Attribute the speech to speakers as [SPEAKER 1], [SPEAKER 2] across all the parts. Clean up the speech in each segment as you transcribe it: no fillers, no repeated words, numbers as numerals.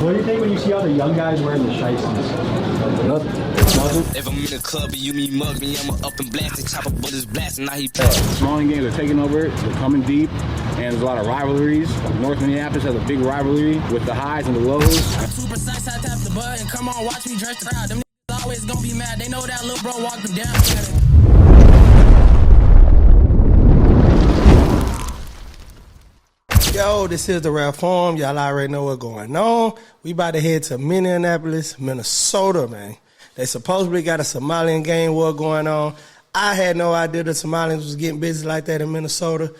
[SPEAKER 1] What do you think when you see all the young guys wearing the shiesties?
[SPEAKER 2] Nothing.
[SPEAKER 3] If I'm in the club and you mean mug me, I'ma up and blast it, chopper bullets blasting, now he
[SPEAKER 2] Somalian gangs are taking over, they're coming deep, and there's a lot of rivalries. North Minneapolis has a big rivalry with the highs and the lows.
[SPEAKER 3] Super precise, I tap the button, come on, watch me dress the crowd. Them niggas always gonna be mad, they know that little bro walked them down.
[SPEAKER 4] Yo, this is the Rap Forum. Y'all already know what's going on. We about to head to Minneapolis, Minnesota, man. They supposedly got a Somalian gang war going on. I had no idea the Somalians was getting busy like that in Minnesota.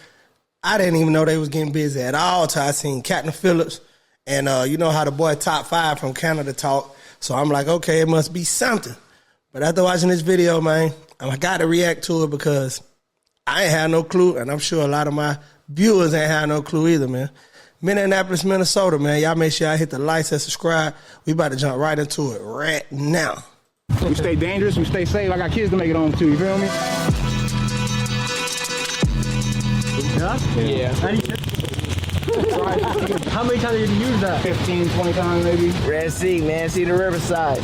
[SPEAKER 4] I didn't even know they was getting busy at all till I seen Captain Phillips. And you know how the boy Top 5 from Canada talk. So I'm like, okay, it must be something. But after watching this video, man, I got to react to it because I ain't had no clue. And I'm sure a lot of my viewers ain't had no clue either, man. Minneapolis, Minnesota, man. Y'all make sure y'all hit the likes and subscribe. We about to jump right into it right now.
[SPEAKER 2] We stay dangerous, we stay safe. I got kids to make it home too, you feel me?
[SPEAKER 1] Yeah. How many times did you use that?
[SPEAKER 2] 15, 20 times maybe.
[SPEAKER 5] Red Sea, man. See the Riverside.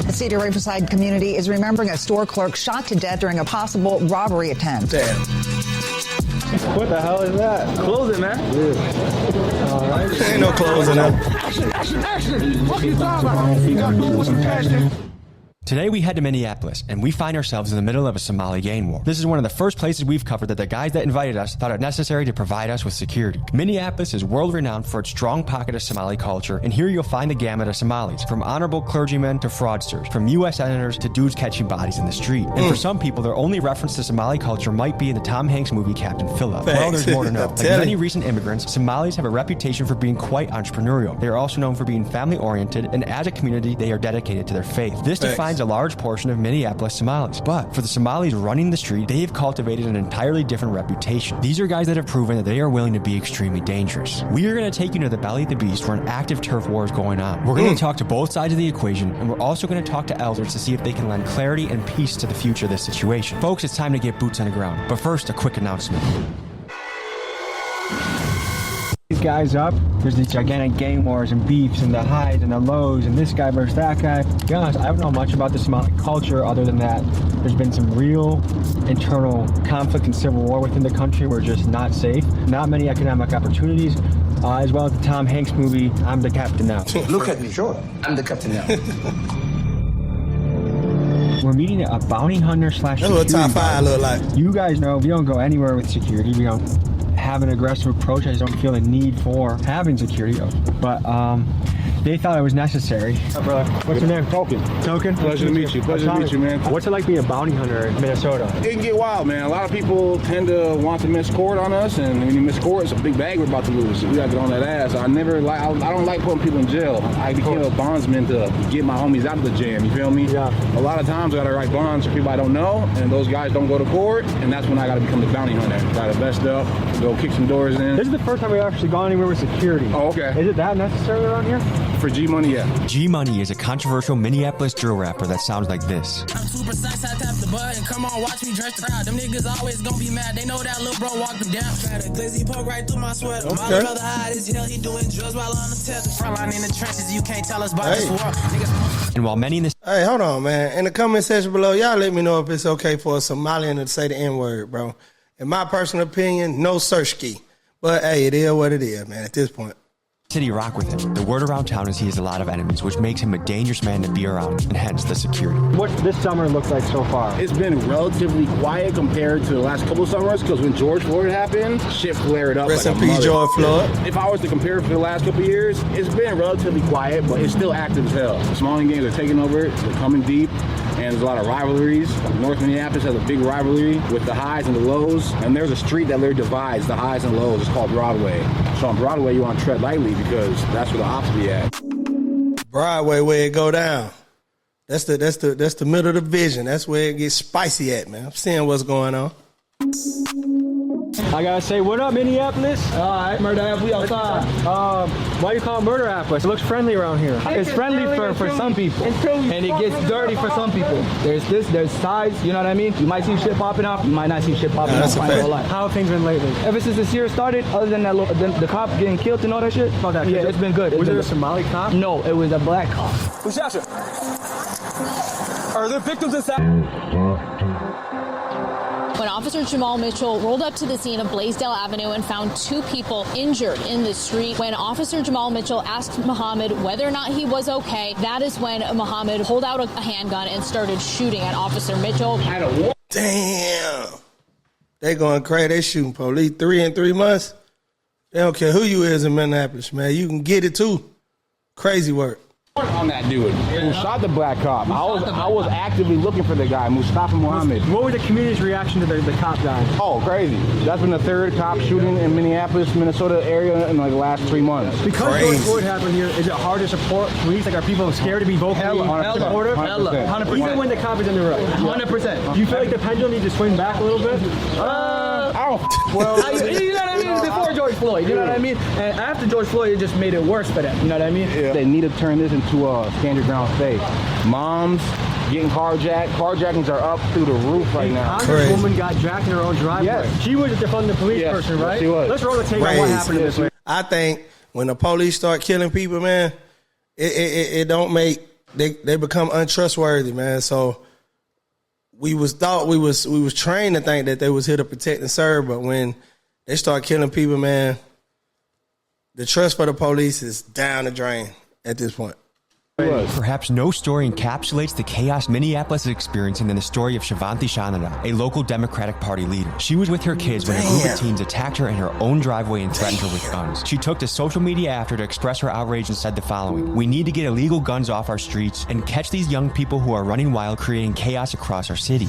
[SPEAKER 6] The Cedar Riverside community is remembering a store clerk shot to death during a possible robbery attempt.
[SPEAKER 4] Damn.
[SPEAKER 1] What the hell is that?
[SPEAKER 2] Close it, man.
[SPEAKER 1] Yeah. All right.
[SPEAKER 4] Ain't no closing up.
[SPEAKER 2] Action! What you talking about? You gotta do it with some passion.
[SPEAKER 7] Today we head to Minneapolis, and we find ourselves in the middle of a Somali gang war. This is one of the first places we've covered that the guys that invited us thought it necessary to provide us with security. Minneapolis is world-renowned for its strong pocket of Somali culture, and here you'll find the gamut of Somalis, from honorable clergymen to fraudsters, from U.S. senators to dudes catching bodies in the street. And for some people, their only reference to Somali culture might be in the Tom Hanks movie Captain Phillips. Well, there's more to know. Like many recent immigrants, Somalis have a reputation for being quite entrepreneurial. They are also known for being family-oriented, and as a community, they are dedicated to their faith. This defines a large portion of Minneapolis Somalis. But for the Somalis running the street, they have cultivated an entirely different reputation. These are guys that have proven that they are willing to be extremely dangerous. We are going to take you to the belly of the beast where an active turf war is going on. We're going to talk to both sides of the equation, and we're also going to talk to elders to see if they can lend clarity and peace to the future of this situation. Folks, it's time to get boots on the ground. But first, a quick announcement.
[SPEAKER 1] These guys up, there's these gigantic gang wars and beefs and the highs and the lows and this guy versus that guy. To be honest, I don't know much about the Somali culture other than that there's been some real internal conflict and civil war within the country. We're just not safe. Not many economic opportunities, as well as the Tom Hanks movie, I'm the Captain Now.
[SPEAKER 5] Look at me. Sure. I'm the captain now.
[SPEAKER 1] We're meeting a bounty hunter slash
[SPEAKER 4] That's what Top 5 look like.
[SPEAKER 1] You guys know we don't go anywhere with security. We don't have an aggressive approach. I just don't feel a need for having security. But they thought it was necessary. Brother, what's your name?
[SPEAKER 2] Token.
[SPEAKER 1] Token?
[SPEAKER 2] Pleasure to meet you. Pleasure to meet you, man.
[SPEAKER 1] What's it like being a bounty hunter in Minnesota?
[SPEAKER 2] It can get wild, man. A lot of people tend to want to miss court on us, and when you miss court, it's a big bag we're about to lose. So we gotta get on that ass. I don't like putting people in jail. I became a bondsman to get my homies out of the jam, you feel me?
[SPEAKER 1] Yeah.
[SPEAKER 2] A lot of times I gotta write bonds for people I don't know, and those guys don't go to court, and that's when I gotta become the bounty hunter. Gotta vest up, go kick some doors in.
[SPEAKER 1] This is the first time we've actually gone anywhere with security.
[SPEAKER 2] Oh, okay.
[SPEAKER 1] Is it that necessary around here?
[SPEAKER 2] For G-Money, yeah.
[SPEAKER 7] G-Money is a controversial Minneapolis drill rapper that sounds like this.
[SPEAKER 3] I'm super precise, I tap the button, come on, watch me dress the crowd. Them niggas always gonna be mad, they know that little bro walked them down. Got a glizzy poke right through my sweat. My little brother high as hell, he doing drugs while on the test. The front line in the trenches, you can't tell us about this war. Niggas.
[SPEAKER 7] And while many in this
[SPEAKER 4] Hey, hold on, man. In the comment section below, y'all let me know if it's okay for a Somalian to say the N-word, bro. In my personal opinion, no sirski. But, hey, it is what it is, man, at this point.
[SPEAKER 7] city rock with him. The word around town is he has a lot of enemies, which makes him a dangerous man to be around, and hence the security.
[SPEAKER 1] What's this summer look like so far?
[SPEAKER 2] It's been relatively quiet compared to the last couple of summers, because when George Floyd happened, shit flared up.
[SPEAKER 4] Rest
[SPEAKER 2] like
[SPEAKER 4] in peace, George Floyd.
[SPEAKER 2] If I was to compare it for the last couple of years, it's been relatively quiet, but it's still active as hell. Somalian gangs are taking over, they're coming deep, and there's a lot of rivalries. North Minneapolis has a big rivalry with the highs and the lows, and there's a street that literally divides the highs and lows. It's called Broadway. So on Broadway, you want to tread lightly because that's where the ops be at.
[SPEAKER 4] Broadway, where it go down. That's the middle of the vision. That's where it gets spicy at, man. I'm seeing what's going on.
[SPEAKER 1] I gotta say, what up, Minneapolis?
[SPEAKER 8] Alright, Murder we outside.
[SPEAKER 1] Why you call it Murderopolis? It looks friendly around here.
[SPEAKER 8] It's friendly for some people, and it gets dirty for some people. There's sides, you know what I mean? You might see shit popping up, you might not see shit popping up.
[SPEAKER 1] How have things been lately?
[SPEAKER 8] Ever since this year started, other than that, the cop getting killed and all that shit, yeah, it's been good.
[SPEAKER 1] Was it a Somali cop?
[SPEAKER 8] No, it was a black cop.
[SPEAKER 1] Are there victims inside?
[SPEAKER 9] When Officer Jamal Mitchell rolled up to the scene of Blaisdell Avenue and found 2 people injured in the street, when Officer Jamal Mitchell asked Muhammad whether or not he was okay, that is when Muhammad pulled out a handgun and started shooting at Officer Mitchell.
[SPEAKER 4] Damn. They going crazy. They shooting police 3 in 3 months. They don't care who you is in Minneapolis, man. You can get it too. Crazy work.
[SPEAKER 2] On that dude who shot the black cop. I was actively looking for the guy, Mustafa Muhammad.
[SPEAKER 1] What was the community's reaction to the cop dying?
[SPEAKER 2] Oh, crazy. That's been the 3rd cop shooting in Minneapolis, Minnesota area in like the last 3 months.
[SPEAKER 1] Because George Floyd happened here, is it hard to support police? Like, are people scared to be vocally supportive?
[SPEAKER 2] 100%.
[SPEAKER 1] Even when the cop is in the road?
[SPEAKER 8] 100%.
[SPEAKER 1] Do you feel like the pendulum needs to swing back a little bit?
[SPEAKER 8] You know what I mean? Before George Floyd, you know what I mean? And after George Floyd, it just made it worse for them. You know what I mean?
[SPEAKER 2] Yeah. They need to turn this into a stand your ground state. Moms getting carjacked. Carjackings are up through the roof right now.
[SPEAKER 1] Congresswoman got jacked in her own driveway.
[SPEAKER 2] Yes.
[SPEAKER 1] She was defunding the police person, right?
[SPEAKER 2] Yes, she was.
[SPEAKER 1] Let's roll the tape on what happened in this way.
[SPEAKER 4] I think when the police start killing people, man, it don't make they become untrustworthy, man. So we was trained to think that they was here to protect and serve, but when they start killing people, man, the trust for the police is down the drain at this point.
[SPEAKER 7] Perhaps no story encapsulates the chaos Minneapolis is experiencing than the story of Shivanti Shanada, a local Democratic Party leader. She was with her kids when a group of teens attacked her in her own driveway and threatened her with guns. She took to social media after to express her outrage and said the following: "We need to get illegal guns off our streets and catch these young people who are running wild, creating chaos across our city."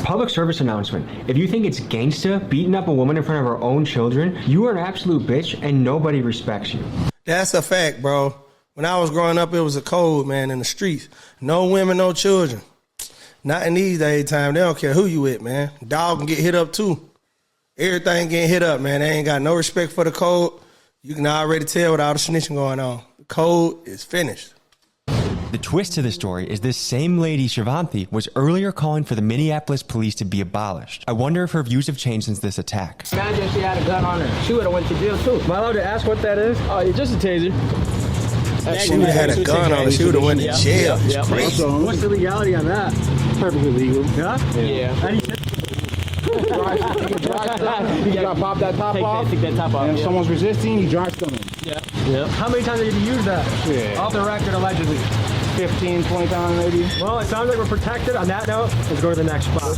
[SPEAKER 1] Public service announcement. If you think it's gangsta beating up a woman in front of her own children, you are an absolute bitch and nobody respects you.
[SPEAKER 4] That's a fact, bro. When I was growing up, it was a code, man, in the streets. No women, no children. Not in these days time. They don't care who you with, man. Dog can get hit up too. Everything getting hit up, man. They ain't got no respect for the code. You can already tell with all the snitching going on. The code is finished.
[SPEAKER 7] The twist to the story is this same lady, Shivanti, was earlier calling for the Minneapolis police to be abolished. I wonder if her views have changed since this attack.
[SPEAKER 8] Imagine she had a gun on her. She would have went to jail too.
[SPEAKER 1] Am I allowed to ask what that is?
[SPEAKER 8] Oh, it's just a taser.
[SPEAKER 4] She would have had a gun on her. She would have went to jail. It's crazy.
[SPEAKER 1] What's the legality on that?
[SPEAKER 2] Perfectly legal.
[SPEAKER 1] Yeah?
[SPEAKER 2] Yeah. You gotta pop that top off.
[SPEAKER 8] Take that top off.
[SPEAKER 2] And if someone's resisting, you dry stun them.
[SPEAKER 8] Yeah.
[SPEAKER 1] How many times have you used that?
[SPEAKER 2] Yeah.
[SPEAKER 1] Off the record, allegedly.
[SPEAKER 2] 15, 20 times maybe.
[SPEAKER 1] Well, it sounds like we're protected. On that note, let's go to the next spot.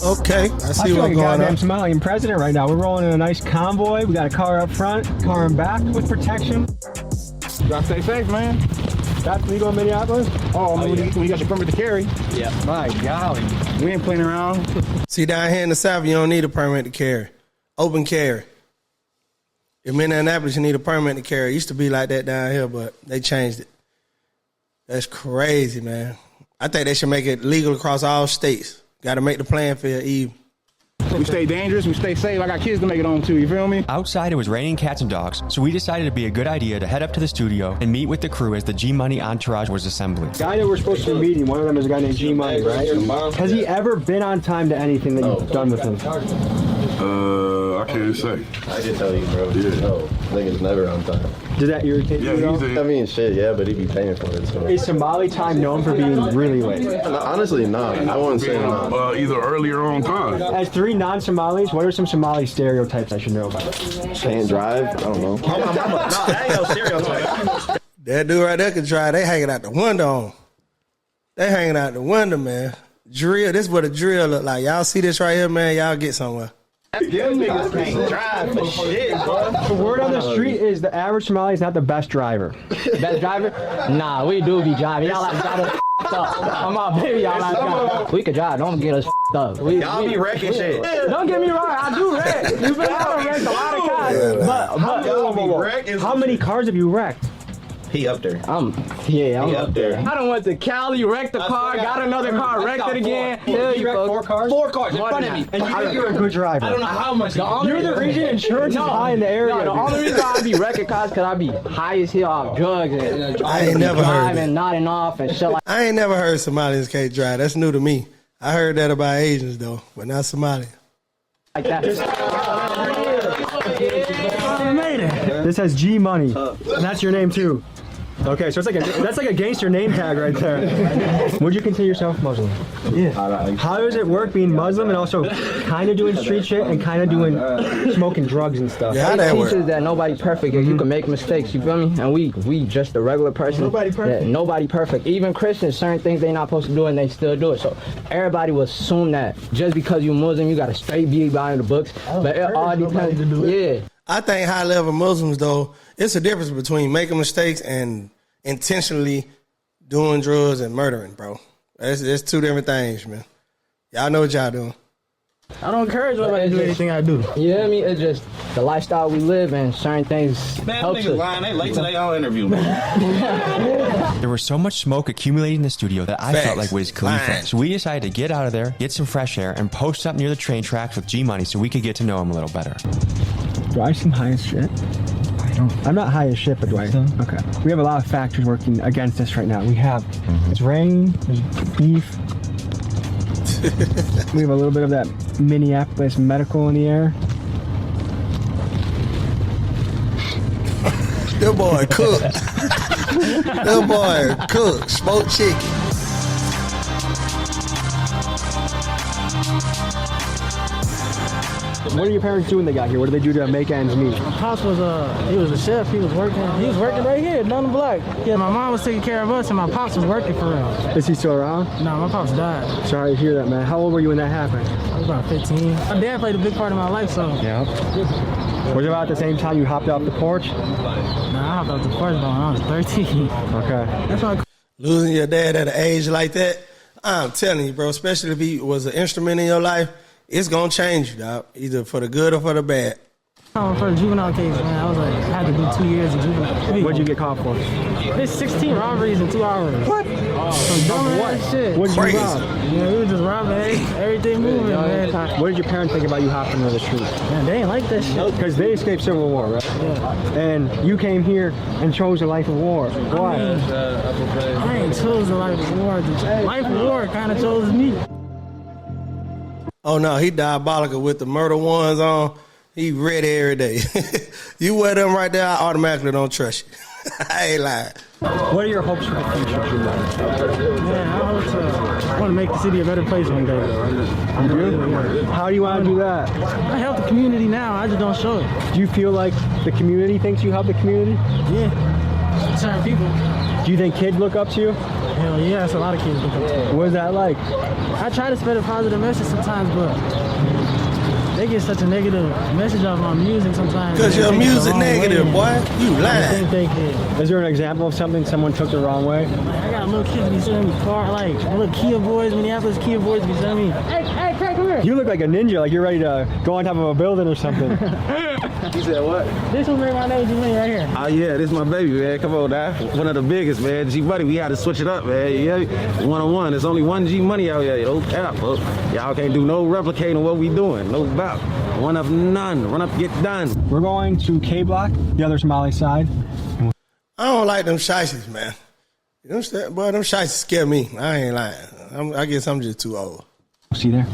[SPEAKER 4] Okay, I see what's
[SPEAKER 1] going
[SPEAKER 4] going
[SPEAKER 1] on.
[SPEAKER 4] on.
[SPEAKER 1] Somalian president right now. We're rolling in a nice convoy. We got a car up front, car in back with protection.
[SPEAKER 2] You gotta stay safe, man.
[SPEAKER 1] That's legal in Minneapolis?
[SPEAKER 2] When you got your permit to carry.
[SPEAKER 8] Yeah.
[SPEAKER 1] My golly.
[SPEAKER 2] We ain't playing around.
[SPEAKER 4] See, down here in the South, you don't need a permit to carry. Open carry. In Minneapolis, you need a permit to carry. It used to be like that down here, but they changed it. That's crazy, man. I think they should make it legal across all states. Got to make the playing field even.
[SPEAKER 2] We stay dangerous, we stay safe. I got kids to make it on too, you feel me?
[SPEAKER 7] Outside, it was raining cats and dogs, so we decided it'd be a good idea to head up to the studio and meet with the crew as the G-Money entourage was assembling.
[SPEAKER 1] The guy that we're supposed to be meeting, one of them is a guy named G-Money, right? Has he ever been on time to anything that you've done with him?
[SPEAKER 10] I can't say.
[SPEAKER 5] I can tell you, bro.
[SPEAKER 10] Yeah.
[SPEAKER 5] No, nigga's never on time.
[SPEAKER 1] Did that irritate you at all?
[SPEAKER 5] I mean, shit, yeah, but he be paying for it, so.
[SPEAKER 1] Is Somali time known for being really late?
[SPEAKER 5] Honestly, not. I wouldn't say not.
[SPEAKER 10] Either earlier or on time.
[SPEAKER 1] As 3 non-Somalis, what are some Somali stereotypes I should know about?
[SPEAKER 5] Can't drive? I don't know. No, that ain't no stereotype.
[SPEAKER 4] That dude right there can drive. They hanging out the window. They hanging out the window, man. Drill. This is what a drill look like. Y'all see this right here, man? Y'all get somewhere.
[SPEAKER 5] Them niggas can't drive for shit, bro.
[SPEAKER 1] The word on the street is the average Somali is not the best driver.
[SPEAKER 8] Best driver? Nah, we do be driving. Y'all like got us up. I'm out, baby. Y'all like we can drive. Don't get us up.
[SPEAKER 5] Y'all be wrecking shit.
[SPEAKER 8] Don't get me wrong. I do wreck. You've been out wrecked a lot of cars. But
[SPEAKER 1] how many cars have you wrecked?
[SPEAKER 5] He up there.
[SPEAKER 8] I'm
[SPEAKER 5] He up there.
[SPEAKER 8] I done went to Cali, wrecked the car, got another car, wrecked it again.
[SPEAKER 1] You wrecked 4 cars?
[SPEAKER 8] 4 cars in front of me.
[SPEAKER 1] And you think you're a good driver.
[SPEAKER 5] I don't know how much.
[SPEAKER 1] You're the reason insurance is high in the area.
[SPEAKER 8] No, the only reason I be wrecking cars because I be high as hell off drugs and
[SPEAKER 4] I ain't never heard
[SPEAKER 8] driving, nodding off and shit like that.
[SPEAKER 4] I ain't never heard Somalians can't drive. That's new to me. I heard that about Asians though, but not Somali.
[SPEAKER 8] Like that.
[SPEAKER 1] This has G Money. And that's your name too. Okay, so that's like a gangster name tag right there. Would you consider yourself Muslim? Yeah. How does it work being Muslim and also kind of doing street shit and kind of doing smoking drugs and stuff?
[SPEAKER 4] Yeah, how that work?
[SPEAKER 8] Teaches that nobody perfect. You can make mistakes. You feel me? And we just a regular person.
[SPEAKER 1] Nobody perfect.
[SPEAKER 8] Yeah, nobody perfect. Even Christians, certain things they not supposed to do and they still do it. So everybody will assume that just because you Muslim, you got to straight be behind the books. But it all depends. Yeah.
[SPEAKER 4] I think high level Muslims though, it's a difference between making mistakes and intentionally doing drugs and murdering, bro. It's 2 different things, man. Y'all know what y'all doing.
[SPEAKER 11] I don't encourage nobody to do anything I do.
[SPEAKER 8] You know what I mean? It's just the lifestyle we live and certain things help us.
[SPEAKER 5] Lying. They late to their own interview, man.
[SPEAKER 7] There was so much smoke accumulating in the studio that I felt like Wiz Khalifa. So we decided to get out of there, get some fresh air, and post up near the train tracks with G Money so we could get to know him a little better.
[SPEAKER 1] Do I seem high as shit? I'm not high as shit, but do I? Okay. We have a lot of factors working against us right now. We have it's rain, there's beef. We have a little bit of that Minneapolis medical in the air.
[SPEAKER 4] That boy cook. That boy cook. Smoked chicken.
[SPEAKER 1] What do your parents do when they got here? What do they do to make ends meet?
[SPEAKER 11] My pops was he was a chef. He was working right here down the block. Yeah, my mom was taking care of us and my pops was working for real.
[SPEAKER 1] Is he still around?
[SPEAKER 11] No, my pops died.
[SPEAKER 1] Sorry to hear that, man. How old were you when that happened?
[SPEAKER 11] I was about 15. My dad played a big part of my life, so.
[SPEAKER 1] Yeah. Was it about the same time you hopped off the porch?
[SPEAKER 11] Nah, I hopped off the porch when I was 13.
[SPEAKER 1] Okay.
[SPEAKER 11] That's why.
[SPEAKER 4] Losing your dad at an age like that, I'm telling you, bro, especially if he was an instrument in your life, it's gonna change you, dog. Either for the good or for the bad.
[SPEAKER 11] For the juvenile case, man, I was like, I had to do 2 years of juvenile.
[SPEAKER 1] What'd you get caught for?
[SPEAKER 11] There's 16 robberies in 2 hours. What? Some dumb shit.
[SPEAKER 1] What'd you rob?
[SPEAKER 11] Yeah, we were just robbing everything moving, man.
[SPEAKER 1] What did your parents think about you hopping into the street?
[SPEAKER 11] Man, they ain't like that shit.
[SPEAKER 1] Because they escaped Civil War, right?
[SPEAKER 11] Yeah.
[SPEAKER 1] And you came here and chose a life of war. Why?
[SPEAKER 11] I ain't chose a life of war. The life of war kind of chose me.
[SPEAKER 4] Oh no, he diabolical with the murder ones on. He ready every day. You wear them right there, I automatically don't trust you. I ain't lying.
[SPEAKER 1] What are your hopes for the future,
[SPEAKER 11] Man, I want to make the city a better place one day.
[SPEAKER 1] How do you want to do that?
[SPEAKER 11] I help the community now, I just don't show it.
[SPEAKER 1] Do you feel like the community thinks you help the community?
[SPEAKER 11] Yeah, certain people.
[SPEAKER 1] Do you think kids look up to you?
[SPEAKER 11] Hell yeah, that's a lot of kids look up to me.
[SPEAKER 1] What is that like?
[SPEAKER 11] I try to spread a positive message sometimes, but they get such a negative message off my music sometimes.
[SPEAKER 4] Because your music negative, boy. You lying.
[SPEAKER 1] Is there an example of something someone took the wrong way?
[SPEAKER 11] I got little kids be sending me car, like little Kia boys, Minneapolis Kia boys be sending me. Hey, Craig, come here.
[SPEAKER 1] You look like a ninja, like you're ready to go on top of a building or something.
[SPEAKER 5] You said what?
[SPEAKER 11] This was my name, G-Money right here.
[SPEAKER 5] Oh yeah, this is my baby, man. Come on now. One of the biggest, man. G-Money, we had to switch it up, man. Yeah, one-on-one. There's only one G-Money out here. No cap, bro. Y'all can't do no replicating what we doing. No doubt. One of none. Run up, get done.
[SPEAKER 1] We're going to K Block, the other Somali side.
[SPEAKER 4] I don't like them shiesties, man. Boy, them shiesties scare me. I ain't lying. I guess I'm just too old.
[SPEAKER 1] See you there.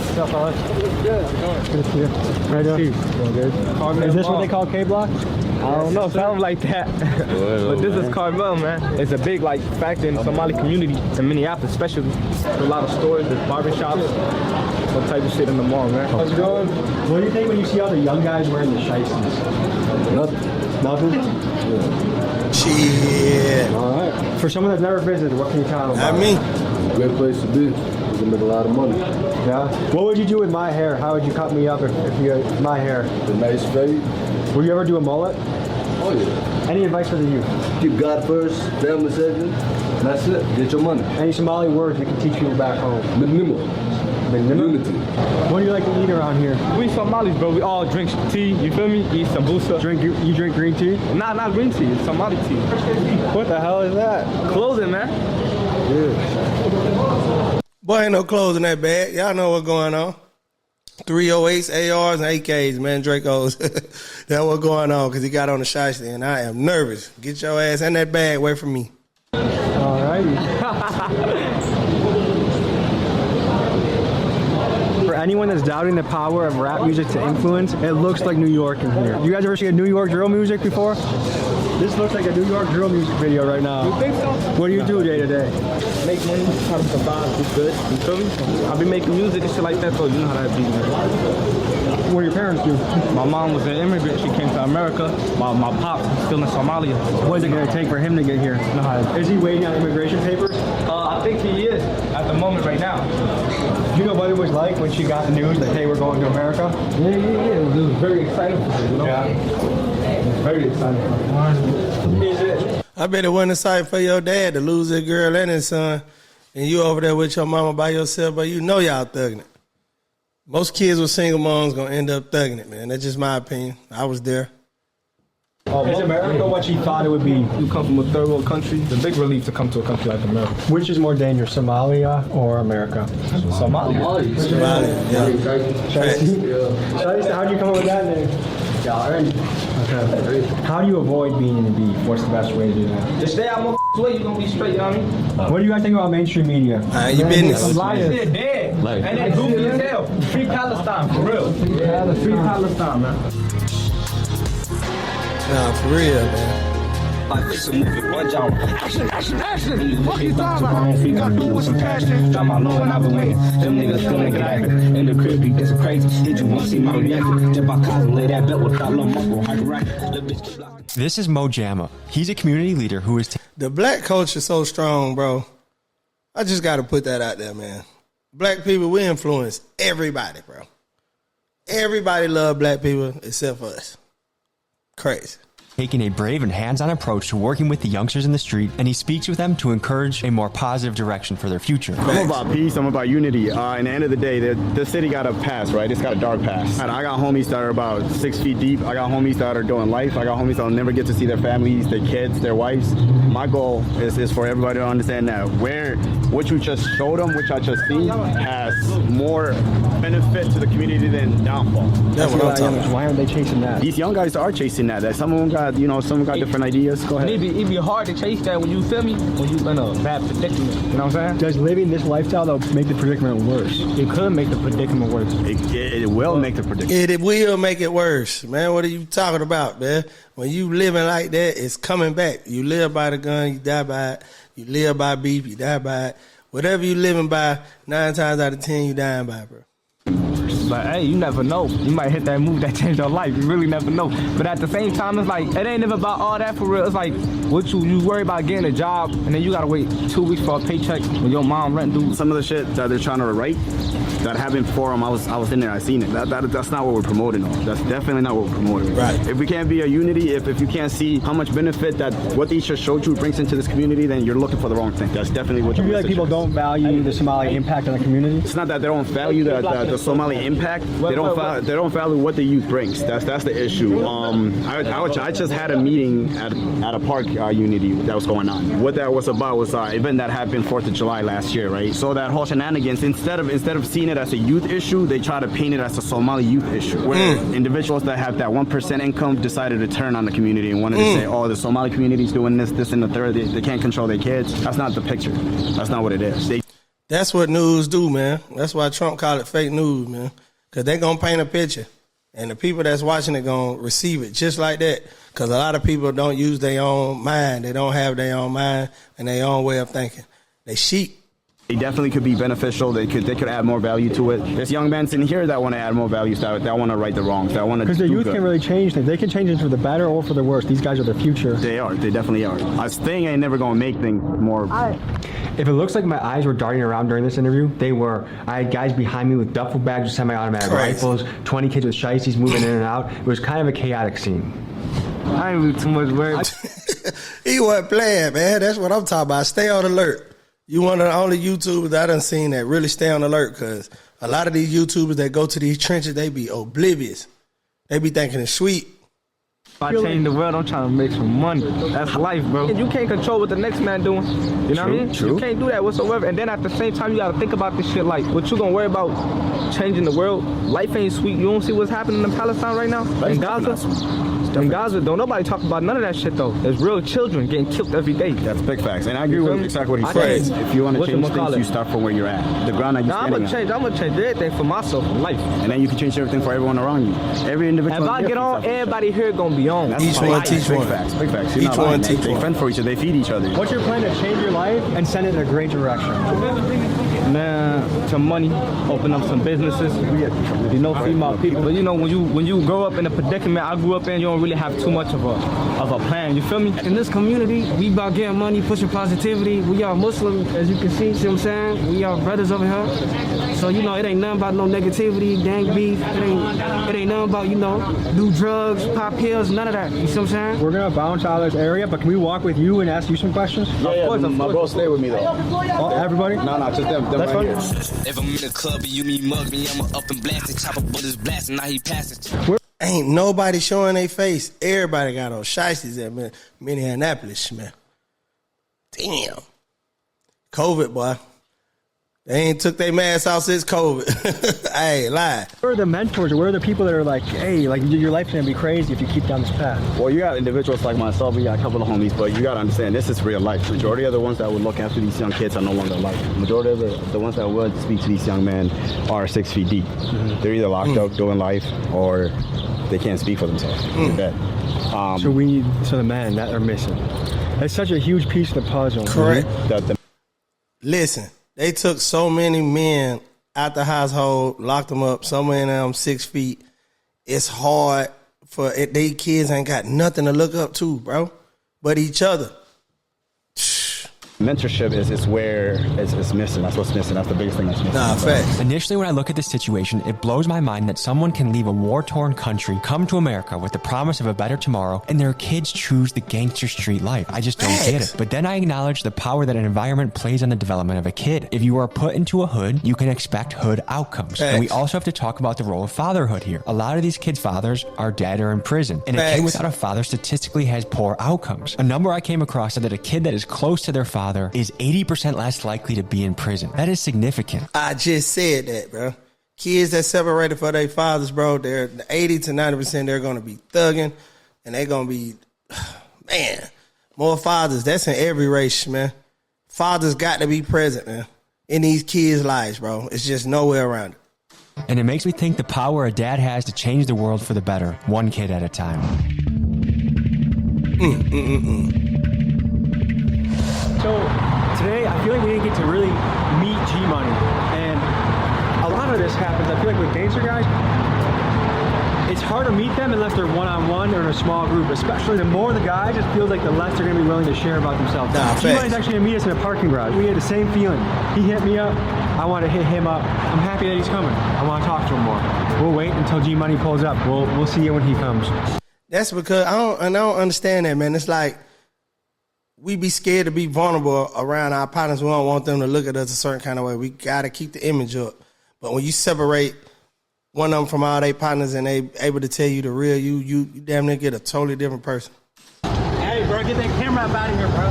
[SPEAKER 1] What's up, fellas? Good to see you. Right there. Good. Is this what they call K Block?
[SPEAKER 12] I don't know, sounds like that. But this is Carmel, man. It's a big factor in the Somali community in Minneapolis, especially. There's a lot of stores, there's barbershops, all type of shit in the mall, man.
[SPEAKER 1] How's it going? What do you think when you see all the young guys wearing the shiesties? Nothing? Yeah.
[SPEAKER 4] Shit.
[SPEAKER 1] All right. For someone that's never visited, what can you tell them about?
[SPEAKER 4] Not me.
[SPEAKER 13] Great place to be. You can make a lot of money.
[SPEAKER 1] Yeah? What would you do with my hair? How would you cut me up if you had my hair?
[SPEAKER 13] The nice fade.
[SPEAKER 1] Would you ever do a mullet?
[SPEAKER 13] Oh yeah.
[SPEAKER 1] Any advice for the youth?
[SPEAKER 13] Keep God first, family second. That's it. Get your money.
[SPEAKER 1] Any Somali words we can teach people back home?
[SPEAKER 13] Unity.
[SPEAKER 1] What do you like to eat around here?
[SPEAKER 12] We Somalis, bro. We all drink tea. You feel me? Eat sambusa.
[SPEAKER 1] You drink green tea?
[SPEAKER 12] Nah, not green tea. It's Somali tea.
[SPEAKER 1] What the hell is that?
[SPEAKER 12] Clothing, man.
[SPEAKER 1] Yeah.
[SPEAKER 4] Boy, ain't no clothes in that bag. Y'all know what's going on. 308s, ARs, and AKs, man. Draco's. That's what's going on because he got on the shiesty, and I am nervous. Get your ass in that bag away from me.
[SPEAKER 1] All righty. For anyone that's doubting the power of rap music to influence, it looks like New York in here. You guys ever seen New York drill music before? This looks like a New York drill music video right now.
[SPEAKER 12] You think so?
[SPEAKER 1] What do you do day to day?
[SPEAKER 12] Make money, try to survive, do good. You feel me? I've been making music and shit like that, so you know how that be.
[SPEAKER 1] What do your parents do?
[SPEAKER 12] My mom was an immigrant. She came to America. My pop is still in Somalia.
[SPEAKER 1] What is it going to take for him to get here? Is he waiting on immigration papers?
[SPEAKER 12] I think he is at the moment right now.
[SPEAKER 1] Do you know what it was like when she got the news that, hey, we're going to America?
[SPEAKER 12] Yeah. It was very exciting for her, you know?
[SPEAKER 1] Yeah.
[SPEAKER 12] It was very exciting.
[SPEAKER 4] I bet it wasn't exciting for your dad to lose his girl and his son, and you over there with your mama by yourself, but you know y'all thugging it. Most kids with single moms gonna end up thugging it, man. That's just my opinion. I was there.
[SPEAKER 1] Is America what you thought it would be?
[SPEAKER 12] You come from a third world country. It's a big relief to come to a country like America.
[SPEAKER 1] Which is more dangerous, Somalia or America?
[SPEAKER 12] Somalia.
[SPEAKER 4] Yeah.
[SPEAKER 1] How do you come up with that name? Okay. How do you avoid being in the beef? What's the best way to do that?
[SPEAKER 12] Just stay out my way, you're gonna be straight, you know what I mean?
[SPEAKER 1] What do you guys think about mainstream media?
[SPEAKER 4] Your business.
[SPEAKER 12] They're dead. And they're goofy as hell. Free Palestine, for real. Free Palestine, man.
[SPEAKER 4] Nah, for real, man.
[SPEAKER 3] Like it's a movie, one job. Action. Fuck you talking about? You gotta do with some passion. Drop my low and I've been waiting. Them niggas still make it happen. In the crib, you get some crazy. Did you want to see my reaction? Jump out cars and lay that belt without no muscle. Hyper right. The bitch keep blocking.
[SPEAKER 7] This is Mo Jamma. He's a community leader who is...
[SPEAKER 4] The black culture is so strong, bro. I just got to put that out there, man. Black people, we influence everybody, bro. Everybody love black people except for us. Crazy.
[SPEAKER 7] Taking a brave and hands-on approach to working with the youngsters in the street, and he speaks with them to encourage a more positive direction for their future.
[SPEAKER 14] I'm about peace, I'm about unity. In the end of the day, the city got a past, right? It's got a dark past. And I got homies that are about 6 feet deep. I got homies that are doing life. I got homies that will never get to see their families, their kids, their wives. My goal is for everybody to understand that what you just showed them, which I just seen, has more benefit to the community than downfall.
[SPEAKER 4] That's what I'm talking about.
[SPEAKER 1] Why aren't they chasing that?
[SPEAKER 14] These young guys are chasing that. Some of them got, some got different ideas. Go ahead.
[SPEAKER 12] It'd be hard to chase that when you feel me, when you in a bad predicament. You know what I'm saying?
[SPEAKER 1] Does living this lifestyle though make the predicament worse?
[SPEAKER 12] It could make the predicament worse.
[SPEAKER 14] It will make the predicament.
[SPEAKER 4] It will make it worse, man. What are you talking about, man? When you living like that, it's coming back. You live by the gun, you die by it. You live by beef, you die by it. Whatever you living by, 9 times out of 10, you dying by, bro.
[SPEAKER 12] But hey, you never know. You might hit that move that changed your life. You really never know. But at the same time, it's like, it ain't even about all that for real. It's like, what you worry about getting a job, and then you gotta wait 2 weeks for a paycheck when your mom rent due.
[SPEAKER 14] Some of the shit that they're trying to write that happened for them, I was in there, I seen it. That's not what we're promoting on. That's definitely not what we're promoting.
[SPEAKER 4] Right.
[SPEAKER 14] If we can't be a unity, if you can't see how much benefit that what they just showed you brings into this community, then you're looking for the wrong thing. That's definitely what
[SPEAKER 1] you feel like people don't value the Somali impact on the community?
[SPEAKER 14] It's not that they don't value the Somali impact. They don't value what the youth brings. That's the issue. I just had a meeting at a park unity that was going on. What that was about was an event that happened 4th of July last year, right? So that whole shenanigans, instead of seeing it as a youth issue, they try to paint it as a Somali youth issue, where individuals that have that 1% income decided to turn on the community and wanted to say, oh, the Somali community is doing this, and the third. They can't control their kids. That's not the picture. That's not what it is.
[SPEAKER 4] That's what news do, man. That's why Trump called it fake news, man. Because they're going to paint a picture. And the people that's watching it going to receive it just like that. Because a lot of people don't use their own mind. They don't have their own mind and their own way of thinking. They sheep.
[SPEAKER 14] They definitely could be beneficial. They could add more value to it. There's young men in here that want to add more value, that want to right the wrongs, that want to.
[SPEAKER 1] Because the youth can really change things. They can change it for the better or for the worse. These guys are the future.
[SPEAKER 14] They are. They definitely are. This thing ain't never gonna make things more.
[SPEAKER 7] If it looks like my eyes were darting around during this interview, they were. I had guys behind me with duffel bags with semi-automatic rifles, 20 kids with shiesties moving in and out. It was kind of a chaotic scene.
[SPEAKER 12] I ain't really too much worried.
[SPEAKER 4] He wasn't playing, man. That's what I'm talking about. Stay on alert. You one of the only YouTubers I done seen that really stay on alert, because a lot of these YouTubers that go to these trenches, they be oblivious. They be thinking it's sweet.
[SPEAKER 12] If I change the world, I'm trying to make some money. That's life, bro. And you can't control what the next man doing. You know what I mean?
[SPEAKER 14] True.
[SPEAKER 12] You can't do that whatsoever. And then at the same time, you gotta think about this shit like, what you gonna worry about changing the world? Life ain't sweet. You don't see what's happening in Palestine right now? In Gaza? In Gaza, don't nobody talk about none of that shit though. There's real children getting killed every day.
[SPEAKER 14] That's big facts. And I agree with exactly what he says. If you want to change things, you start from where you're at. The ground that you're standing on.
[SPEAKER 12] I'm gonna change everything for myself in life.
[SPEAKER 14] And then you can change everything for everyone around you. Every individual.
[SPEAKER 12] If I get on, everybody here gonna be on.
[SPEAKER 14] That's
[SPEAKER 4] Each one teach
[SPEAKER 14] big
[SPEAKER 4] one.
[SPEAKER 14] facts. Big facts.
[SPEAKER 4] Each one teach
[SPEAKER 14] They
[SPEAKER 4] one.
[SPEAKER 14] fend for each other. They feed each other.
[SPEAKER 1] What's your plan to change your life and send it in a great direction?
[SPEAKER 12] Man, some money, open up some businesses, you know, feed my people. But you know, when you grow up in a predicament I grew up in, you don't really have too much of a plan. You feel me?
[SPEAKER 11] In this community, we about getting money, pushing positivity. We are Muslim, as you can see what I'm saying? We are brothers over here. So, you know, it ain't nothing about no negativity, gang beef. It ain't nothing about, you know, do drugs, pop pills, none of that. You see what I'm saying?
[SPEAKER 1] We're gonna bounce out of this area, but can we walk with you and ask you some questions?
[SPEAKER 14] Yeah, my bro, stay with me though.
[SPEAKER 1] Oh, everybody?
[SPEAKER 14] No, just them
[SPEAKER 1] That's
[SPEAKER 14] right here.
[SPEAKER 3] If I'm in the club and you mean mug me, I'ma up and blast it. Chopper bullets blasting, now he passing.
[SPEAKER 4] Ain't nobody showing their face. Everybody got on shiesties at Minneapolis, man. Damn. COVID, boy. They ain't took their mask off since COVID. I ain't lying.
[SPEAKER 1] Where are the mentors, or where are the people that are like, hey, like your life's gonna be crazy if you keep down this path?
[SPEAKER 14] Well, you got individuals like myself, we got a couple of homies, but you got to understand, this is real life. Majority of the ones that would look after these young kids are no longer alive. Majority of the ones that would speak to these young men are 6 feet deep. Mm-hmm. They're either locked up doing life, or they can't speak for themselves. They're dead.
[SPEAKER 1] So the men that are missing. That's such a huge piece of the puzzle.
[SPEAKER 4] Correct.
[SPEAKER 14] Mm-hmm.
[SPEAKER 4] Listen, they took so many men out the household, locked them up, so many of them 6 feet. It's hard for it. They kids ain't got nothing to look up to, bro, but each other.
[SPEAKER 14] Mentorship is where it's missing. That's what's missing. That's the biggest thing that's missing.
[SPEAKER 4] Nah, facts.
[SPEAKER 7] Initially, when I look at this situation, it blows my mind that someone can leave a war-torn country, come to America with the promise of a better tomorrow, and their kids choose the gangster street life. I just don't get it. But then I acknowledge the power that an environment plays on the development of a kid. If you are put into a hood, you can expect hood outcomes.
[SPEAKER 4] Facts.
[SPEAKER 7] And we also have to talk about the role of fatherhood here. A lot of these kids' fathers are dead or in prison, and a kid without a father statistically has poor outcomes. A number I came across said that a kid that is close to their father is 80% less likely to be in prison. That is significant.
[SPEAKER 4] I just said that, bro. Kids that separated for their fathers, bro, they're 80 to 90%, they're going to be thugging, and they're going to be, man, more fathers. That's in every race, man. Fathers got to be present, man, in these kids' lives, bro. It's just nowhere around it.
[SPEAKER 7] And it makes me think the power a dad has to change the world for the better, one kid at a time.
[SPEAKER 1] So today, I feel like we didn't get to really meet G-Money. And a lot of this happens, I feel like with gangster guys, it's hard to meet them unless they're one-on-one or in a small group. Especially the more the guys, it feels like the less they're going to be willing to share about themselves. G-Money's actually going to meet us in a parking garage. We had the same feeling. He hit me up. I want to hit him up. I'm happy that he's coming. I want to talk to him more. We'll wait until G-Money pulls up. We'll see you when he comes.
[SPEAKER 4] That's because I don't understand that, man. It's like, we be scared to be vulnerable around our partners. We don't want them to look at us a certain kind of way. We got to keep the image up. But when you separate one of them from all their partners and they able to tell you the real you damn near get a totally different person.
[SPEAKER 1] Hey, bro, get that camera up out of here, bro.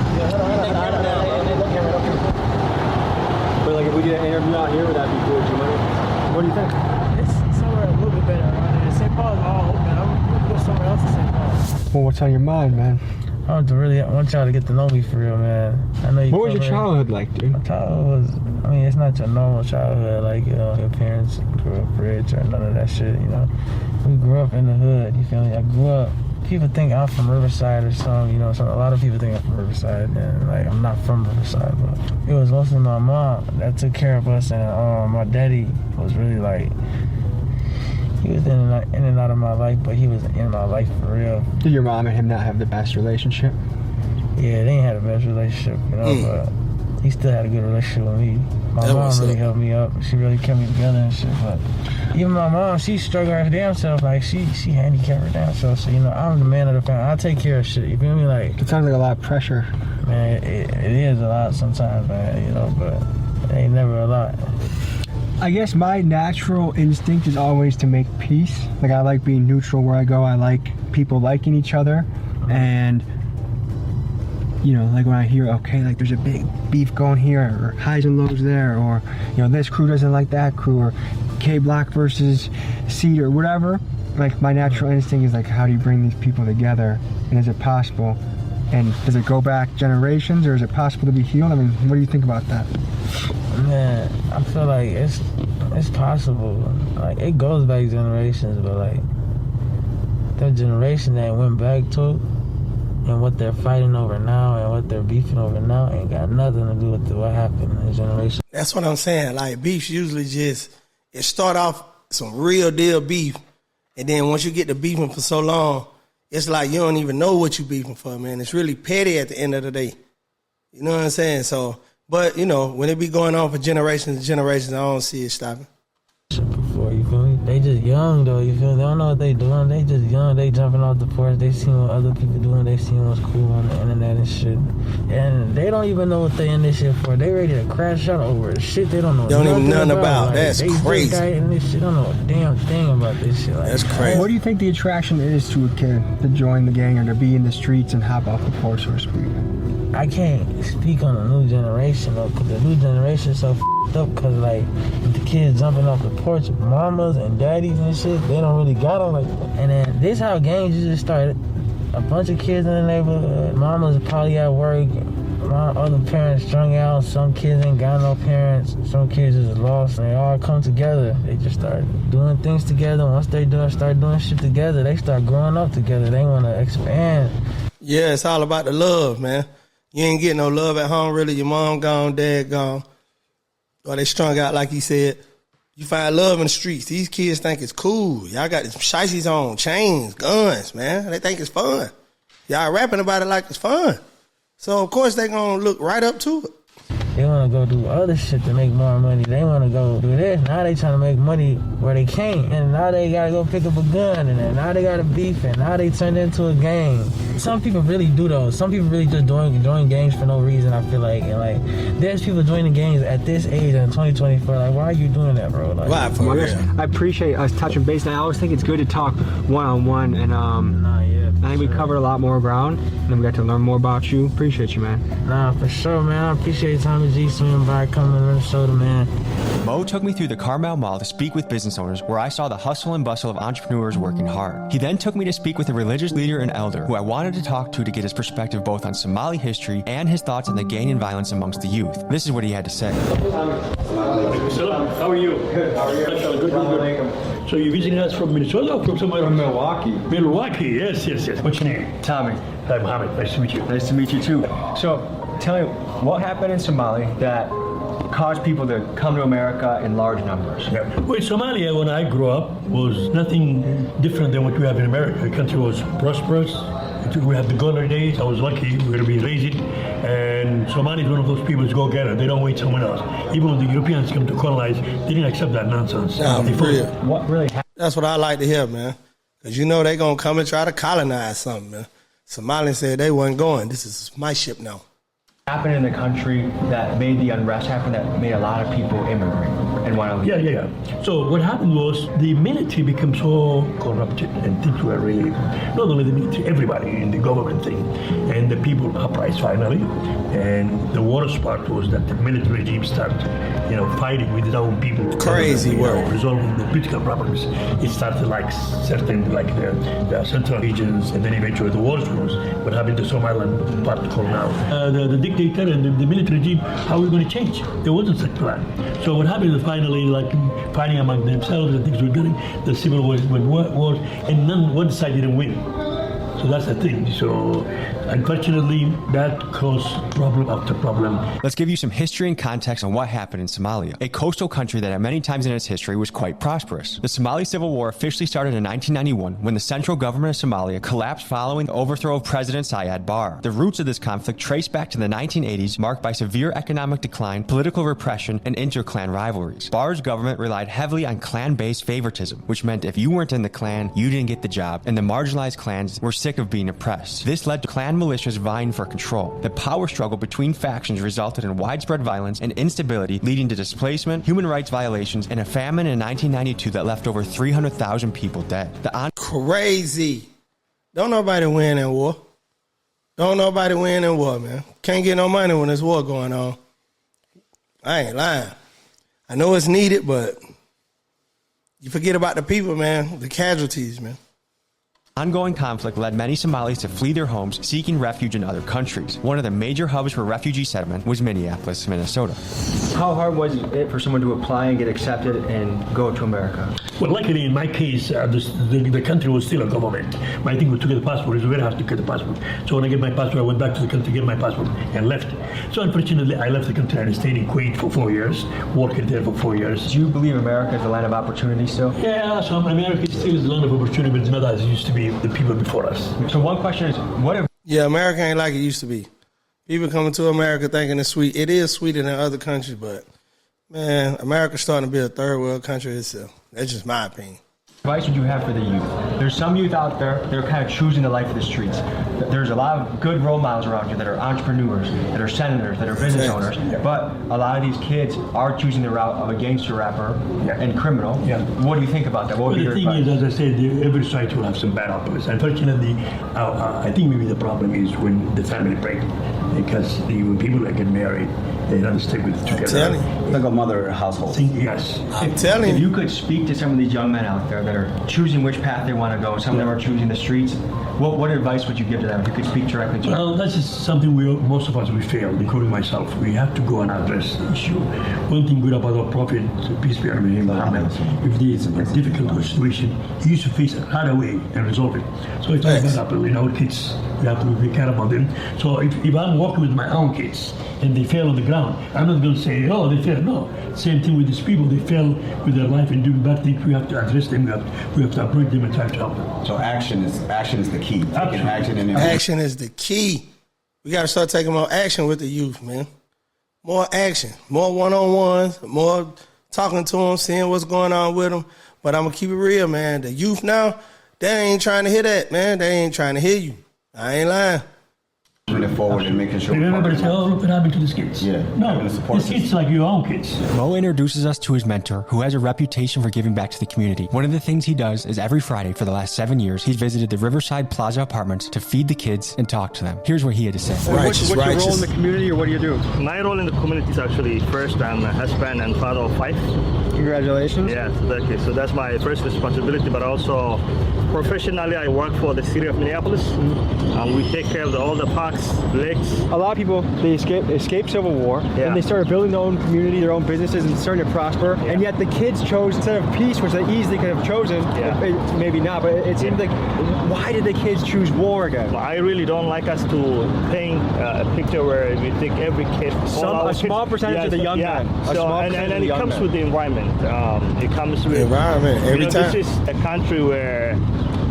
[SPEAKER 1] But like, if we did an interview out here, would that be cool, G-Money? What do you think?
[SPEAKER 11] It's somewhere a little bit better around here. St. Paul's all open. I'm going to go somewhere else in St. Paul.
[SPEAKER 1] Well, what's on your mind, man?
[SPEAKER 11] I want y'all to get to know me for real, man. I know you.
[SPEAKER 1] What was your childhood like, dude?
[SPEAKER 11] My childhood was, I mean, it's not your normal childhood, like, you know, your parents grew up rich or none of that shit, you know. We grew up in the hood, you feel me? I grew up, people think I'm from Riverside or something, you know, so a lot of people think I'm from Riverside, and, like, I'm not from Riverside, but it was mostly my mom that took care of us, and my daddy was really, like, he was in and out of my life, but he was in my life for real.
[SPEAKER 1] Did your mom and him not have the best relationship?
[SPEAKER 11] Yeah, they ain't had the best relationship, you know, but he still had a good relationship with me. My mom really helped me up. She really kept me together and shit. But even my mom, she struggled her damn self. Like, she handicapped her damn self. So, you know, I'm the man of the family. I take care of shit. You feel me? Like,
[SPEAKER 1] it sounds like a lot of pressure.
[SPEAKER 11] Man, it is a lot sometimes, man, you know, but it ain't never a lot.
[SPEAKER 1] I guess my natural instinct is always to make peace. Like, I like being neutral where I go. I like people liking each other. And, you know, like when I hear, okay, like there's a big beef going here, or highs and lows there, or, you know, this crew doesn't like that crew, or K Block versus C or whatever. Like, my natural instinct is like, how do you bring these people together? And is it possible? And does it go back generations, or is it possible to be healed? I mean, what do you think about that?
[SPEAKER 11] Man, I feel like it's possible. Like, it goes back generations, but like that generation that went back to it, and what they're fighting over now and what they're beefing over now ain't got nothing to do with what happened in the generation.
[SPEAKER 4] That's what I'm saying. Like, beefs usually just, it start off some real deal beef, and then once you get to beefing for so long, it's like you don't even know what you beefing for, man. It's really petty at the end of the day. You know what I'm saying? So, but, you know, when it be going on for generations and generations, I don't see it stopping.
[SPEAKER 11] Before, you feel me? They just young, though, you feel me? They don't know what they doing. They just young. They jumping off the porch. They seeing what other people doing. They seeing what's cool on the internet and shit. And they don't even know what they in this shit for. They ready to crash out over shit they don't know
[SPEAKER 4] nothing about.
[SPEAKER 11] Like,
[SPEAKER 4] that's crazy.
[SPEAKER 11] They in this shit don't know a damn thing about this shit. Like,
[SPEAKER 4] that's crazy.
[SPEAKER 1] What do you think the attraction is to a kid to join the gang or to be in the streets and hop off the porch, so to speak?
[SPEAKER 11] I can't speak on the new generation, though, because the new generation is so f***ed up, because, like, the kids jumping off the porch, mamas and daddies and shit, they don't really got them, like, and then this how gangs usually started. A bunch of kids in the neighborhood, mamas probably at work, my other parents strung out, some kids ain't got no parents, some kids is lost, and they all come together. They just start doing things together. Once they start doing shit together, they start growing up together. They want to expand.
[SPEAKER 4] Yeah, it's all about the love, man. You ain't getting no love at home, really. Your mom gone, dad gone. Or they strung out, like he said. You find love in the streets. These kids think it's cool. Y'all got these shiesties on, chains, guns, man. They think it's fun. Y'all rapping about it like it's fun. So, of course, they gonna look right up to it.
[SPEAKER 11] They want to go do other shit to make more money. They want to go do this. Now they trying to make money where they can't. And now they got to go pick up a gun. And then now they got to beef. And now they turned into a gang. Some people really do those. Some people really just join gangs for no reason, I feel like. And like, there's people joining gangs at this age in 2024. Like, why are you doing that, bro? Like,
[SPEAKER 4] why? For real?
[SPEAKER 1] I appreciate us touching base. And I always think it's good to talk one-on-one. And I think we covered a lot more ground. And we got to learn more about you. Appreciate you, man.
[SPEAKER 11] Nah, for sure, man. I appreciate Tommy G swinging by, coming to Minnesota, man.
[SPEAKER 7] Mo took me through the Carmel Mall to speak with business owners, where I saw the hustle and bustle of entrepreneurs working hard. He then took me to speak with a religious leader and elder who I wanted to talk to get his perspective both on Somali history and his thoughts on the gang and violence amongst the youth. This is what he had to say.
[SPEAKER 15] How are you? Good. How are you? Good. So you visiting us from Minnesota or from somewhere?
[SPEAKER 1] From Milwaukee.
[SPEAKER 15] Milwaukee, yes. What's your name?
[SPEAKER 1] Tommy.
[SPEAKER 15] Hi, Mohammed. Nice to meet you.
[SPEAKER 1] Nice to meet you too. So, tell me, what happened in Somali that caused people to come to America in large numbers?
[SPEAKER 15] Yeah. Well, Somalia, when I grew up, was nothing different than what we have in America. The country was prosperous. We had the golden days. I was lucky. We were going to be raised. And Somali is one of those people who go get it. They don't wait someone else. Even when the Europeans come to colonize, they didn't accept that nonsense.
[SPEAKER 4] Nah, for real.
[SPEAKER 1] What really happened?
[SPEAKER 4] That's what I like to hear, man. Because you know they going to come and try to colonize something, man. Somalians said they wasn't going. This is my ship now.
[SPEAKER 1] Happened in the country that made the unrest happen, that made a lot of people immigrate and want to leave?
[SPEAKER 15] Yeah. So what happened was the military became so corrupted and things were really, not only the military, everybody in the government thing. And the people uprised finally. And the worst part was that the military regime started, fighting with its own people.
[SPEAKER 4] Crazy work.
[SPEAKER 15] Resolving the political problems. It started like certain, like the central regions, and then eventually the worst was what happened to Somaliland part called now. The dictator and the military regime, how are we going to change? There wasn't such plan. So what happened is finally, like fighting among themselves and things were getting, the civil wars, and one side didn't win. So that's the thing. So unfortunately, that caused problem after problem.
[SPEAKER 7] Let's give you some history and context on what happened in Somalia, a coastal country that at many times in its history was quite prosperous. The Somali Civil War officially started in 1991 when the central government of Somalia collapsed following the overthrow of President Siad Barre. The roots of this conflict trace back to the 1980s, marked by severe economic decline, political repression, and inter-clan rivalries. Barre's government relied heavily on clan-based favoritism, which meant if you weren't in the clan, you didn't get the job, and the marginalized clans were sick of being oppressed. This led to clan militias vying for control. The power struggle between factions resulted in widespread violence and instability, leading to displacement, human rights violations, and a famine in 1992 that left over 300,000 people dead.
[SPEAKER 4] Crazy. Don't nobody win in war. Don't nobody win in war, man. Can't get no money when there's war going on. I ain't lying. I know it's needed, but you forget about the people, man, the casualties, man.
[SPEAKER 7] Ongoing conflict led many Somalis to flee their homes, seeking refuge in other countries. One of the major hubs for refugee settlement was Minneapolis, Minnesota.
[SPEAKER 1] How hard was it for someone to apply and get accepted and go to America?
[SPEAKER 15] Well, luckily in my case, the country was still a government. My thing was to get the passport. It's very hard to get the passport. So when I get my passport, I went back to the country to get my passport and left. So unfortunately, I left the country and stayed in Kuwait for 4 years, working there for 4 years.
[SPEAKER 1] Do you believe America is the land of opportunity still?
[SPEAKER 15] Yeah, so America still is the land of opportunity, but it's not as it used to be the people before us.
[SPEAKER 1] So one question is, what if...
[SPEAKER 4] Yeah, America ain't like it used to be. People coming to America thinking it's sweet. It is sweeter than other countries, but, man, America's starting to be a third world country itself. That's just my opinion.
[SPEAKER 1] What advice would you have for the youth? There's some youth out there that are kind of choosing the life of the streets. There's a lot of good role models around here that are entrepreneurs, that are senators, that are business owners, but a lot of these kids are choosing the route of a gangster rapper and criminal. Yeah. What do you think about that? What would be your advice?
[SPEAKER 15] The thing is, as I said, every society will have some bad apples. Unfortunately, I think maybe the problem is when the family break, because when people get married, they don't stick with together.
[SPEAKER 14] I'm telling you. Like a mother household.
[SPEAKER 15] Yes.
[SPEAKER 4] I'm telling you.
[SPEAKER 1] If you could speak to some of these young men out there that are choosing which path they want to go, some of them are choosing the streets, what advice would you give to them if you could speak directly to them?
[SPEAKER 15] Well, that's just something most of us, we fail, including myself. We have to go and address the issue. One thing good about our prophet, peace be upon him, if there's a difficult situation, he used to face it right away and resolve it. So it's all about our kids. We have to take care about them. So if I'm working with my own kids and they fail on the ground, I'm not going to say, oh, they failed. No. Same thing with these people. They fail with their life and doing bad things. We have to address them. We have to approach them and try to help them.
[SPEAKER 14] So action is the key. Taking
[SPEAKER 4] action is the key. We got to start taking more action with the youth, man. More action. More one-on-ones. More talking to them, seeing what's going on with them. But I'm going to keep it real, man. The youth now, they ain't trying to hear that, man. They ain't trying to hear you. I ain't lying.
[SPEAKER 14] Moving it forward and making sure.
[SPEAKER 15] Everybody say, oh, look what happened to these kids.
[SPEAKER 14] Yeah.
[SPEAKER 15] No, these kids like your own kids.
[SPEAKER 7] Mo introduces us to his mentor, who has a reputation for giving back to the community. One of the things he does is every Friday for the last 7 years, he's visited the Riverside Plaza apartments to feed the kids and talk to them. Here's what he had to say.
[SPEAKER 1] What's your role in the community, or what do you do?
[SPEAKER 16] My role in the community is actually, first, I'm a husband and father of 5.
[SPEAKER 1] Congratulations.
[SPEAKER 16] Yeah, okay. So that's my first responsibility, but also professionally, I work for the city of Minneapolis. We take care of all the parks, lakes.
[SPEAKER 1] A lot of people, they escape Civil War, and they started building their own community, their own businesses, and starting to prosper. Yeah. And yet the kids chose, instead of peace, which they easily could have chosen, maybe not, but it seems like, why did the kids choose war again?
[SPEAKER 16] I really don't like us to paint a picture where we think every kid...
[SPEAKER 1] A small percentage of the young men.
[SPEAKER 16] And it comes with the environment. It comes with...
[SPEAKER 4] The environment, every time.
[SPEAKER 16] This is a country where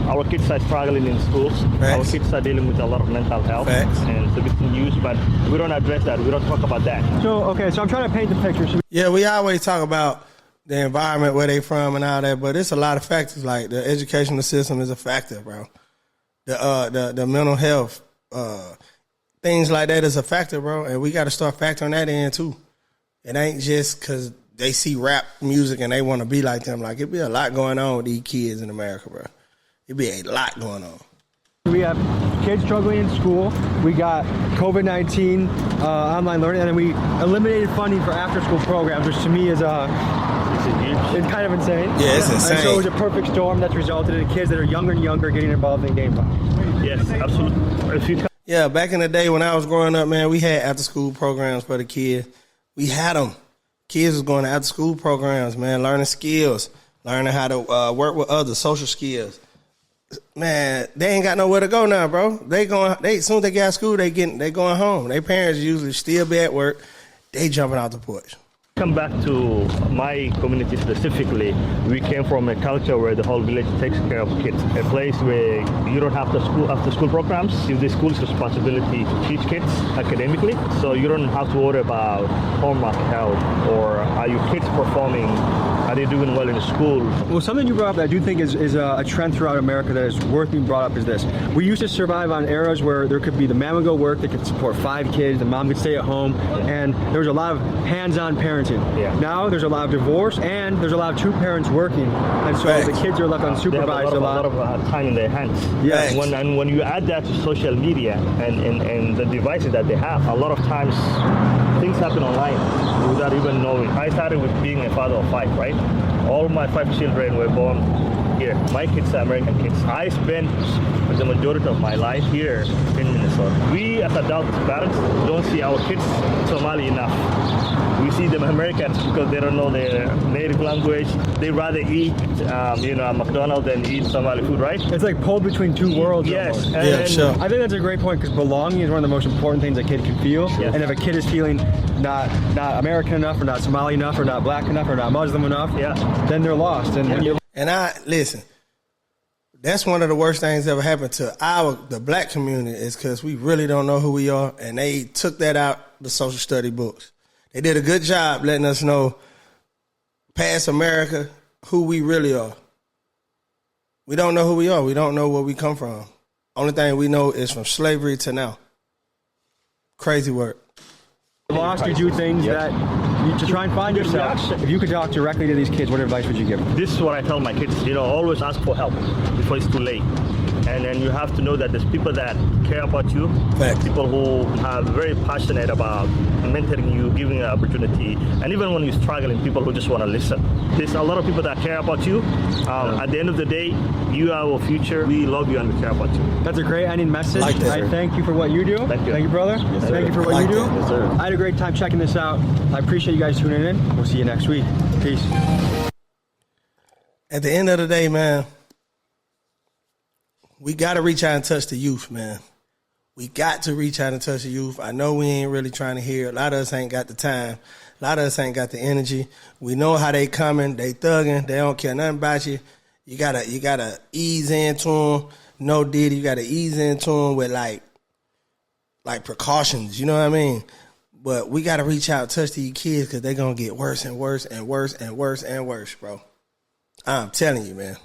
[SPEAKER 16] our kids are struggling in schools. Our kids are dealing with a lot of mental health. And it's a bit used, but we don't address that. We don't talk about that.
[SPEAKER 1] So I'm trying to paint the picture.
[SPEAKER 4] Yeah, we always talk about the environment, where they from and all that, but it's a lot of factors. Like the educational system is a factor, bro. The mental health, things like that is a factor, bro. And we got to start factoring that in, too. It ain't just because they see rap music and they want to be like them. Like, it be a lot going on with these kids in America, bro. It be a lot going on.
[SPEAKER 1] We have kids struggling in school. We got COVID-19, online learning, and then we eliminated funding for after-school programs, which to me is it's kind of insane.
[SPEAKER 4] Yeah, it's insane.
[SPEAKER 1] And so it was a perfect storm that's resulted in kids that are younger and younger getting involved in game violence.
[SPEAKER 16] Yes, absolutely.
[SPEAKER 4] Yeah, back in the day when I was growing up, man, we had after-school programs for the kids. We had them. Kids was going to after-school programs, man, learning skills, learning how to work with others, social skills. man, they ain't got nowhere to go now, bro. As soon as they get out of school, they going home. Their parents usually still be at work. They jumping out the porch.
[SPEAKER 16] Come back to my community specifically. We came from a culture where the whole village takes care of kids. A place where you don't have after school programs. It's the school's responsibility to teach kids academically. So you don't have to worry about homework help or are your kids performing? Are they doing well in school?
[SPEAKER 1] Well, something you brought up that I do think is a trend throughout America that is worth being brought up is this. We used to survive on eras where there could be the man would go work, they could support 5 kids, the mom could stay at home, and there was a lot of hands-on parenting.
[SPEAKER 16] Yeah.
[SPEAKER 1] Now there's a lot of divorce and there's a lot of 2 parents working, and so the kids are left unsupervised
[SPEAKER 16] they have a lot of time in their hands.
[SPEAKER 1] Yes.
[SPEAKER 16] And when you add that to social media and the devices that they have, a lot of times things happen online without even knowing. I started with being a father of 5, right? All my 5 children were born here. My kids are American kids. I spent the majority of my life here in Minnesota. We as adults, parents, don't see our kids Somali enough. We see them Americans because they don't know their native language. They rather eat, McDonald's than eat Somali food, right?
[SPEAKER 1] It's like pulled between 2 worlds.
[SPEAKER 16] Yes.
[SPEAKER 1] And sure. I think that's a great point because belonging is one of the most important things a kid can feel.
[SPEAKER 16] Yes.
[SPEAKER 1] And if a kid is feeling not American enough, or not Somali enough, or not black enough, or not Muslim enough, then they're lost.
[SPEAKER 4] And I listen. That's one of the worst things that ever happened to the black community is because we really don't know who we are, and they took that out the social study books. They did a good job letting us know, past America, who we really are. We don't know who we are. We don't know where we come from. Only thing we know is from slavery to now. Crazy work.
[SPEAKER 1] Lost, you do things that to try and find yourself. If you could talk directly to these kids, what advice would you give them?
[SPEAKER 16] This is what I tell my kids. Always ask for help before it's too late. And then you have to know that there's people that care about you, people who are very passionate about mentoring you, giving you an opportunity, and even when you're struggling, people who just want to listen. There's a lot of people that care about you. At the end of the day, you are our future. We love you and we care about you.
[SPEAKER 1] That's a great ending message. I thank you for what you do.
[SPEAKER 16] Thank you.
[SPEAKER 1] Thank you, brother.
[SPEAKER 16] Yes,
[SPEAKER 1] thank you for what you do.
[SPEAKER 16] Yes, sir.
[SPEAKER 1] I had a great time checking this out. I appreciate you guys tuning in. We'll see you next week. Peace.
[SPEAKER 4] At the end of the day, man, we got to reach out and touch the youth, man. We got to reach out and touch the youth. I know we ain't really trying to hear. A lot of us ain't got the time. A lot of us ain't got the energy. We know how they coming. They thugging. They don't care nothing about you. You gotta ease into them. No Diddy. You gotta ease into them with like precautions. You know what I mean? But we gotta reach out, touch these kids because they're gonna get worse and worse and worse and worse and worse, bro. I'm telling you, man.